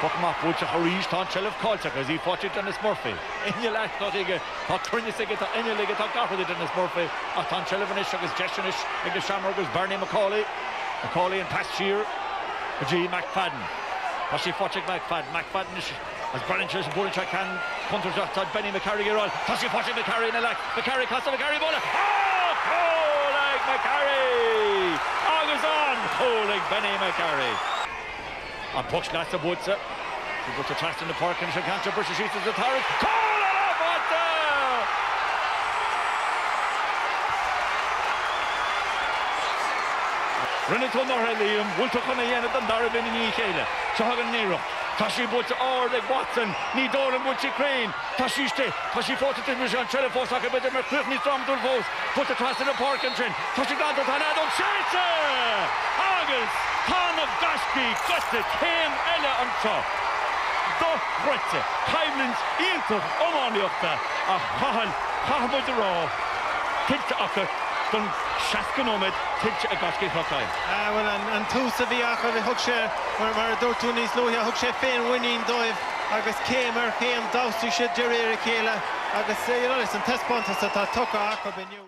Pokemon Butch Harish Ton Chelf Culture because he fought it Dennis Murphy. Any last not again. How turn you say get any leg at Garfield Dennis Murphy. A Ton Chelvenish is Jeshinish. Like the Shamrocks Bernie McCauley and Pasture. G. McFadden. As she fought it McFadden as Brian Church and Bullenchak can counter outside Benny McCarry all. As she fought it McCarry in the lag. McCarry Costa McCarry bowler. Oh, cool like McCarry. August on. Cool like Benny McCarry. On push glass of Woods. He puts a trust in the park and she can't jump. She shoots the Taurus. Call it off what there! Rinne to Norra Liam. We'll talk on the end of the Darabin in Loughgiel. Shahagan Nero. Tashi Butch or like Watson. Ni Doran Butchie Crane. Tashi Ste. Tashi fought it in Mission. Trelle Foss. I can bet them a Cliffney Storm to the Foss. Put the trust in the park and Trin. Tashi Glanto Tanado. Chaser! August. Ton of Gashki. Gusset. Came Ella on top. Do Bretze. Heimlins. Ilto. Omaniokta. A Hahal. Hahal the Raw. Tilta Acker. Dun Shaskanomet. Tilta Gashki Hokai. Well, and two Saviaka, the Hugshe, where Dortunis Lohia, Hugshe Fain winning dive. Agus Kamer, Dousty Shed Jerry Kela. Agus, listen, test pontus at Tucker Akabin.